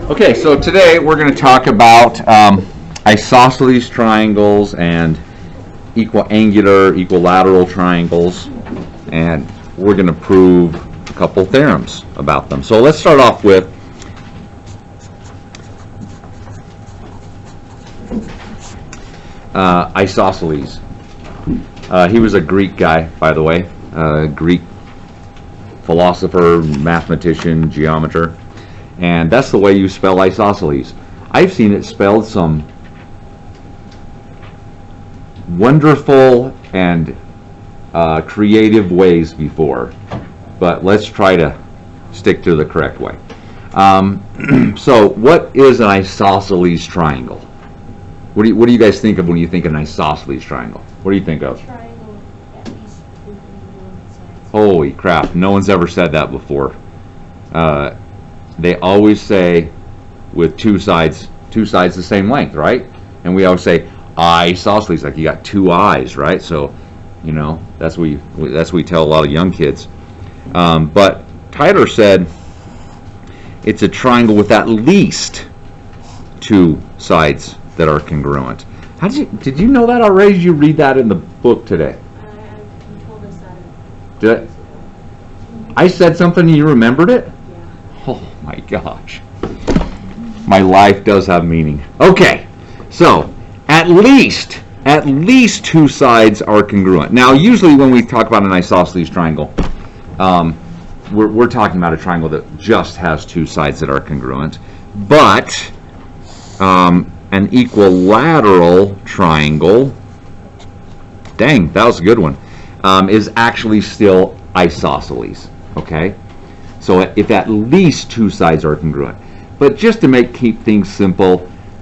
Okay, so today we're going to talk about isosceles triangles and equiangular, equilateral triangles, and we're going to prove a couple theorems about them. So let's start off with isosceles. He was a Greek guy, by the way, Greek philosopher, mathematician, geometer. And that's the way you spell isosceles. I've seen it spelled some wonderful and creative ways before, but let's try to stick to the correct way. So what is an isosceles triangle? What do you guys think of when you think of an isosceles triangle? What do you think of? Triangle, at least with congruent sides. Holy crap, no one's ever said that before. They always say with two sides the same length, right? And we always say isosceles, like you got two eyes, right? So, you know, that's what we tell a lot of young kids. But Tyler said it's a triangle with at least two sides that are congruent. Did you know that already? Did you read that in the book today? You told us that. Did I said something and you remembered it? Yeah. Oh my gosh. My life does have meaning. Okay, so at least two sides are congruent. Now, usually when we talk about an isosceles triangle, we're talking about a triangle that just has two sides that are congruent. But an equilateral triangle, dang, that was a good one, is actually still isosceles. Okay? So if at least two sides are congruent. But just to keep things simple,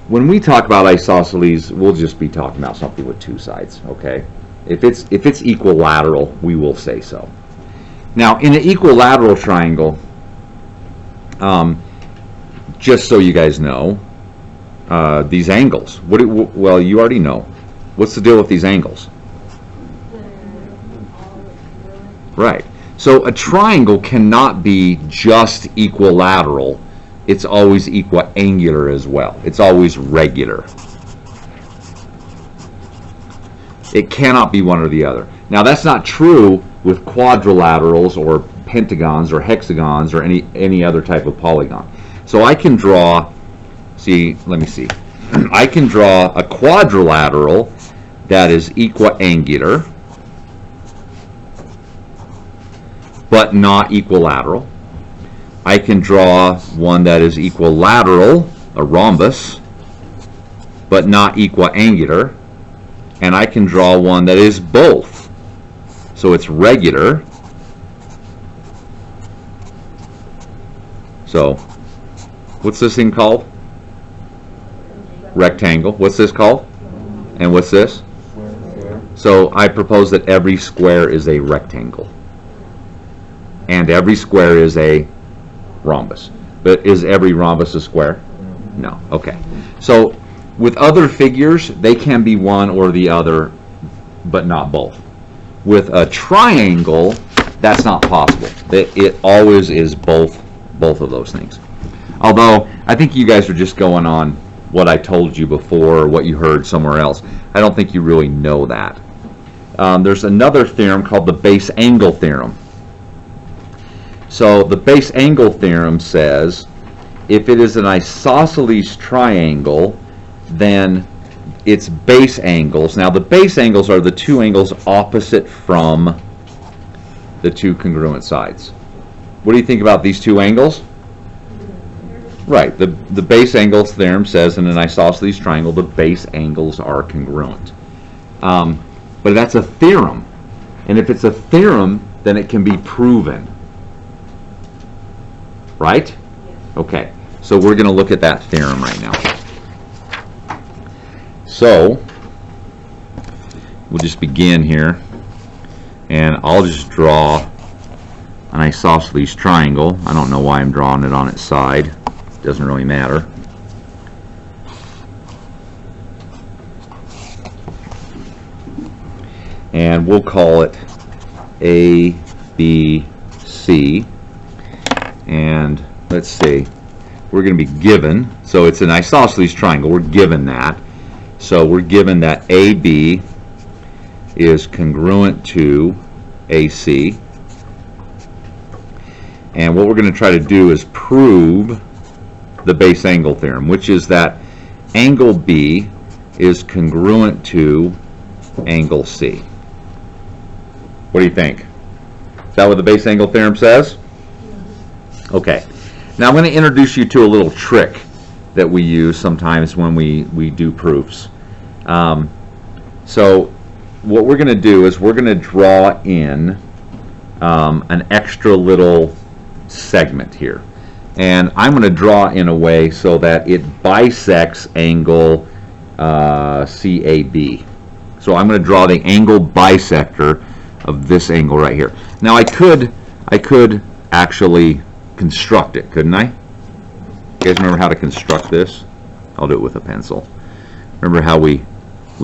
when we talk about isosceles, we'll just be talking about something with two sides, okay? If it's equilateral, we will say so. Now, in an equilateral triangle, just so you guys know, these angles. Well, you already know. What's the deal with these angles? Right. So a triangle cannot be just equilateral. It's always equiangular as well. It's always regular. It cannot be one or the other. Now that's not true with quadrilaterals or pentagons or hexagons or any other type of polygon. So I can draw, let me see. I can draw a quadrilateral that is equiangular, but not equilateral. I can draw one that is equilateral, a rhombus, but not equiangular. And I can draw one that is both. So it's regular. So, what's this thing called? Rectangle. What's this called? And what's this? So I propose that every square is a rectangle. And every square is a rhombus. But is every rhombus a square? No. Okay. So with other figures, they can be one or the other, but not both. With a triangle, that's not possible. It always is both of those things. Although, I think you guys are just going on what I told you before or what you heard somewhere else. I don't think you really know that. There's another theorem called the base angle theorem. So the base angle theorem says if it is an isosceles triangle, then its base angles, now the base angles are the two angles opposite from the two congruent sides. What do you think about these two angles? Right, the base angles theorem says in an isosceles triangle the base angles are congruent. But that's a theorem. And if it's a theorem, then it can be proven. Right? Okay, so we're going to look at that theorem right now. So, we'll just begin here, and I'll just draw an isosceles triangle. I don't know why I'm drawing it on its side. Doesn't really matter. And we'll call it A, B, C. And let's see, we're going to be given, so it's an isosceles triangle, we're given that. So we're given that AB is congruent to AC. And what we're going to try to do is prove the base angle theorem, which is that angle B is congruent to angle C. What do you think? Is that what the base angle theorem says? Okay. Now I'm going to introduce you to a little trick that we use sometimes when we do proofs. So what we're going to do is we're going to draw in an extra little segment here. And I'm going to draw in a way so that it bisects angle CAB. So I'm going to draw the angle bisector of this angle right here. Now I could actually construct it, couldn't I? You guys remember how to construct this? I'll do it with a pencil. Remember how we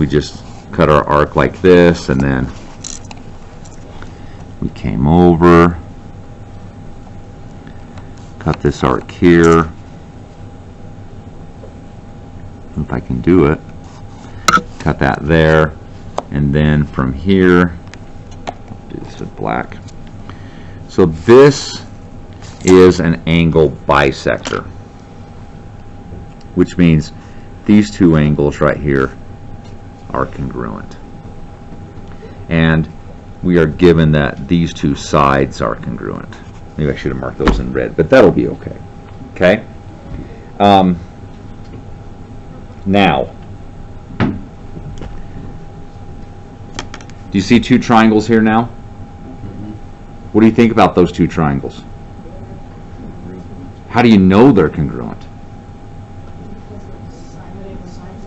just cut our arc like this, and then we came over, cut this arc here. If I can do it, cut that there, and then from here, do this with black. So this is an angle bisector, which means these two angles right here are congruent. And we are given that these two sides are congruent. Maybe I should have marked those in red, but that'll be okay. Okay? Now, do you see two triangles here now? What do you think about those two triangles? How do you know they're congruent?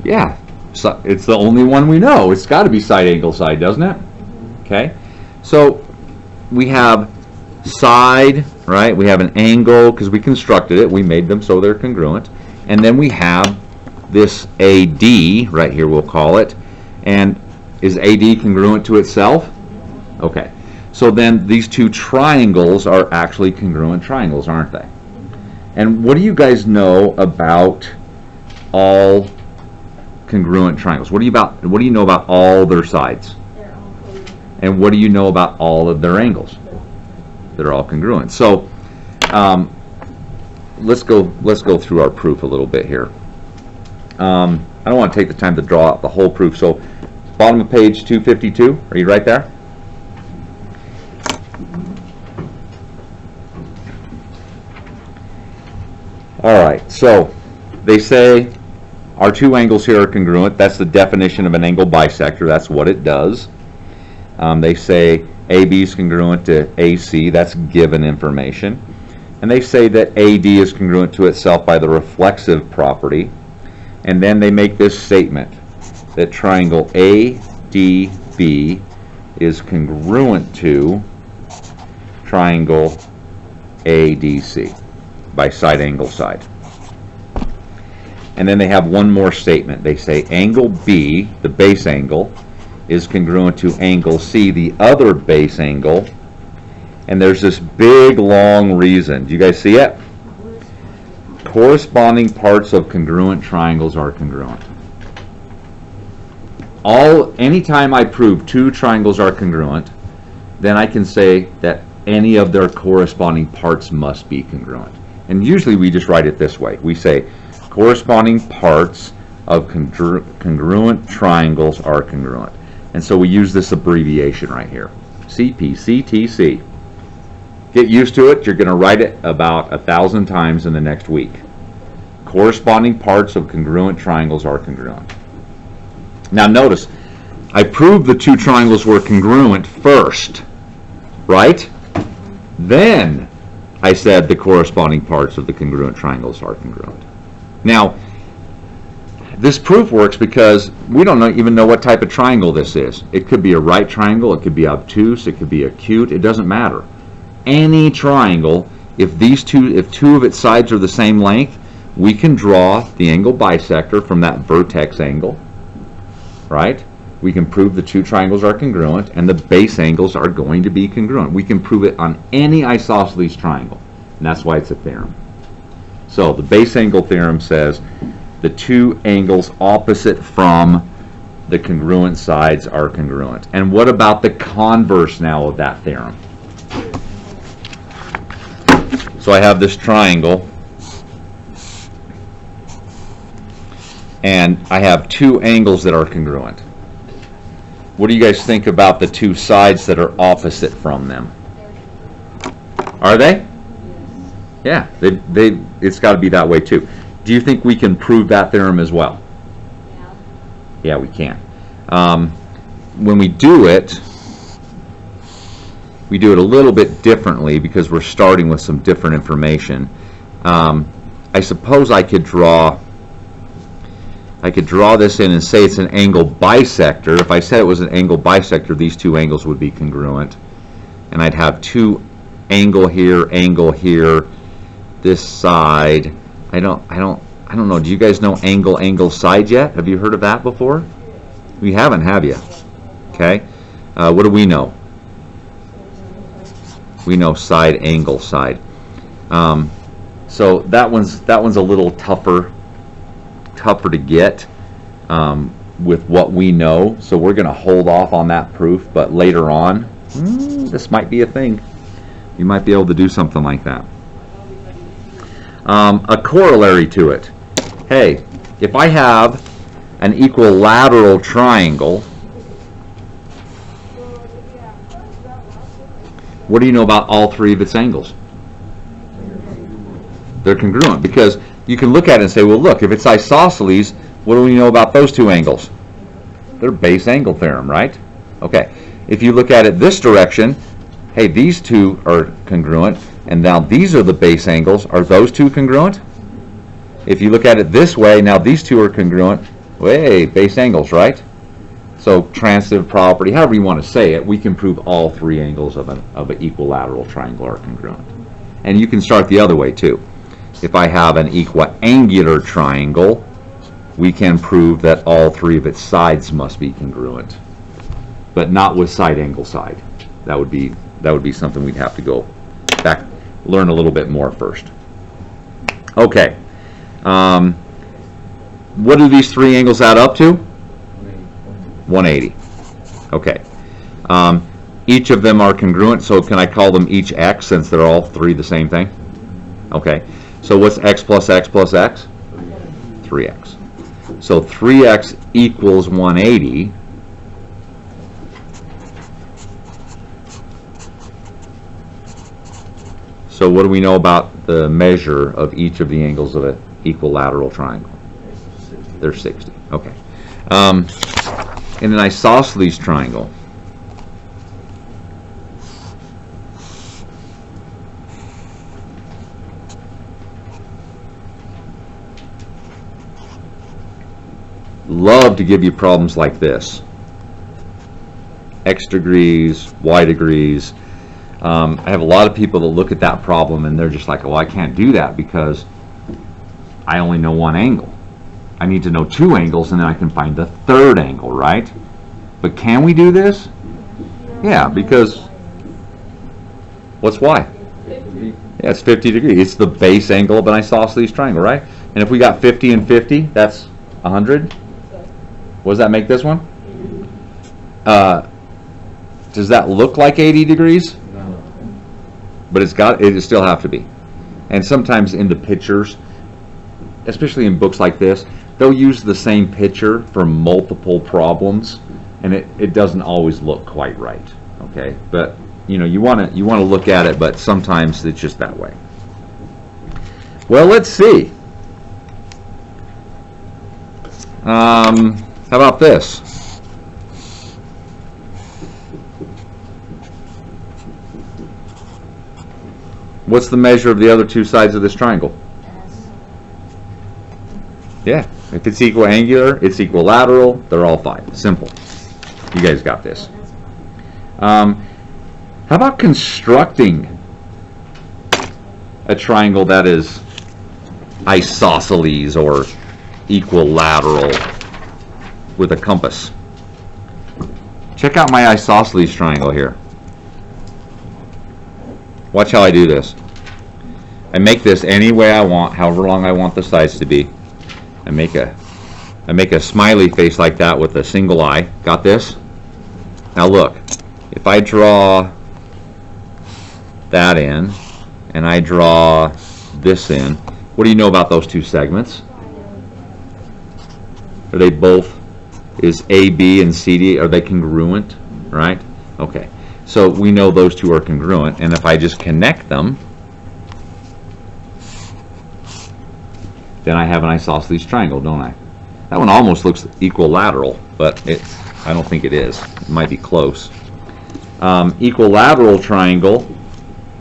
Yeah, so it's the only one we know. It's got to be side angle side, doesn't it? Okay, so we have side, right? We have an angle because we constructed it. We made them so they're congruent. And then we have this AD right here, we'll call it. And is AD congruent to itself? Okay, so then these two triangles are actually congruent triangles, aren't they? And what do you guys know about all congruent triangles? What do you know about all their sides? They're all congruent. And what do you know about all of their angles? They're all congruent. So let's go through our proof a little bit here. I don't want to take the time to draw out the whole proof. So bottom of page 252. Are you right there? All right, so they say our two angles here are congruent. That's the definition of an angle bisector. That's what it does. They say AB is congruent to AC. That's given information. And they say that AD is congruent to itself by the reflexive property. And then they make this statement that triangle ADB is congruent to triangle ADC by side angle side. And then they have one more statement. They say angle B, the base angle, is congruent to angle C, the other base angle. And there's this big long reason. Do you guys see it? Corresponding parts of congruent triangles are congruent. Anytime I prove two triangles are congruent, then I can say that any of their corresponding parts must be congruent. And usually we just write it this way. We say corresponding parts of congruent triangles are congruent. And so we use this abbreviation right here, CPCTC. Get used to it. You're going to write it about 1,000 times in the next week. Corresponding parts of congruent triangles are congruent. Now notice, I proved the two triangles were congruent first, right? Then I said the corresponding parts of the congruent triangles are congruent. Now, this proof works because we don't even know what type of triangle this is. It could be a right triangle, it could be obtuse, it could be acute, it doesn't matter. Any triangle, if two of its sides are the same length, we can draw the angle bisector from that vertex angle, right? We can prove the two triangles are congruent and the base angles are going to be congruent. We can prove it on any isosceles triangle, and that's why it's a theorem. So the base angle theorem says the two angles opposite from the congruent sides are congruent. And what about the converse now of that theorem? So I have this triangle, and I have two angles that are congruent. What do you guys think about the two sides that are opposite from them? Are they? Yeah, it's got to be that way too. Do you think we can prove that theorem as well? Yeah. Yeah, we can. When we do it a little bit differently because we're starting with some different information. I suppose I could draw this in and say it's an angle bisector. If I said it was an angle bisector, these two angles would be congruent. And I'd have two angle here, this side. I don't know. Do you guys know angle side yet? Have you heard of that before? We haven't, have you? Okay. What do we know? We know side, angle, side. So that one's a little tougher to get with what we know. So we're going to hold off on that proof. But later on, this might be a thing. You might be able to do something like that. A corollary to it. Hey, if I have an equilateral triangle, what do you know about all three of its angles? They're congruent, because you can look at it and say, well, look, if it's isosceles, what do we know about those two angles? They're base angle theorem, right? Okay. If you look at it this direction, hey, these two are congruent, and now these are the base angles. Are those two congruent? If you look at it this way, now these two are congruent. Hey, base angles, right? So transitive property, however you want to say it, we can prove all three angles of an equilateral triangle are congruent. And you can start the other way too. If I have an equiangular triangle, we can prove that all three of its sides must be congruent, but not with side angle side. That would be something we'd have to go back, learn a little bit more first. Okay. What do these three angles add up to? 180. Okay. Each of them are congruent, so can I call them each x since they're all three the same thing? Okay. So what's x plus x plus x? 3x. So 3x equals 180. So what do we know about the measure of each of the angles of an equilateral triangle? They're 60. Okay. In an isosceles triangle, love to give you problems like this. X degrees, Y degrees. I have a lot of people that look at that problem and they're just like, well, I can't do that because I only know one angle. I need to know two angles and then I can find the third angle, right? But can we do this? Yeah, because what's Y? Yeah, it's 50 degrees. It's the base angle of an isosceles triangle, right? And if we got 50 and 50, that's 100. What does that make this one? Does that look like 80 degrees? No. But it still have to be. And sometimes in the pictures, especially in books like this, they'll use the same picture for multiple problems, and it doesn't always look quite right. Okay, but you want to look at it, but sometimes it's just that way. Well, let's see. How about this? What's the measure of the other two sides of this triangle? Yeah, if it's equiangular, it's equilateral, they're all 5. Simple. You guys got this. How about constructing a triangle that is isosceles or equilateral with a compass? Check out my isosceles triangle here. Watch how I do this. I make this any way I want, however long I want the sides to be. I make a smiley face like that with a single eye. Got this? Now look, if I draw that in, and I draw this in, what do you know about those two segments? Are they both, is AB and CD, are they congruent, right? Okay, so we know those two are congruent, and if I just connect them, then I have an isosceles triangle, don't I? That one almost looks equilateral, but I don't think it is. It might be close. Equilateral triangle,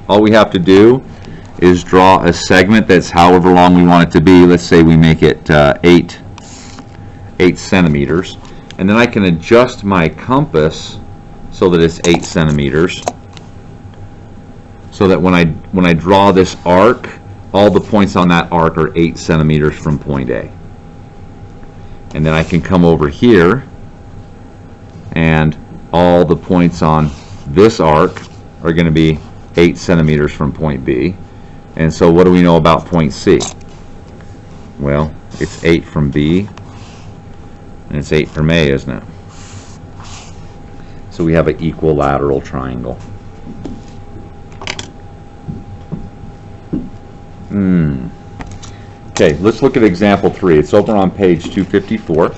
all we have to do is draw a segment that's however long we want it to be. Let's say we make it 8 centimeters. And then I can adjust my compass so that it's 8 centimeters. So that when I draw this arc, all the points on that arc are 8 centimeters from point A. And then I can come over here, and all the points on this arc are going to be 8 centimeters from point B. And so what do we know about point C? Well, it's 8 from B, and it's 8 from A, isn't it? So we have an equilateral triangle. Okay, let's look at example 3. It's over on page 254.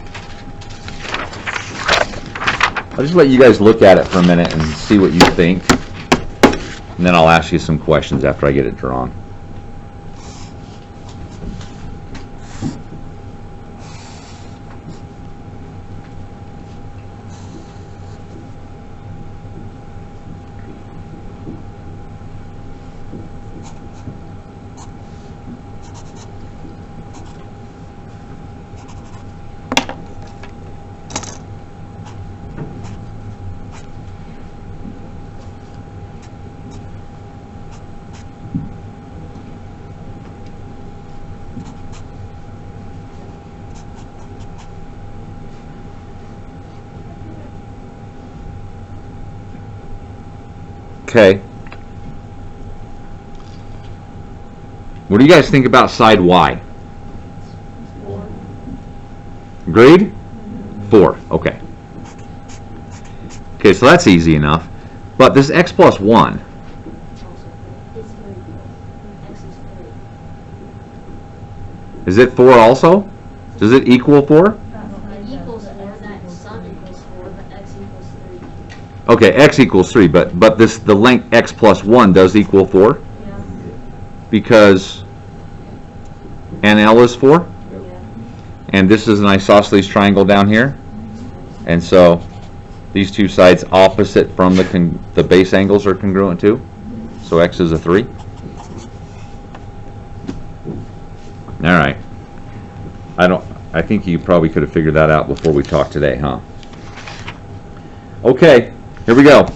I'll just let you guys look at it for a minute and see what you think. And then I'll ask you some questions after I get it drawn. Okay. What do you guys think about side Y? 4. Agreed? 4. Okay. Okay, so that's easy enough. But this x plus 1, It's 3. X is 3. is it 4 also? Does it equal 4? It equals 4. That sum equals 4, but x equals 3. Okay, x equals 3, but the length x plus 1 does equal 4? Yeah. Because NL is 4? Yeah. And this is an isosceles triangle down here? And so these two sides opposite from the base angles are congruent too? So x is a 3? Alright. I think you probably could have figured that out before we talked today, huh? Okay, here we go.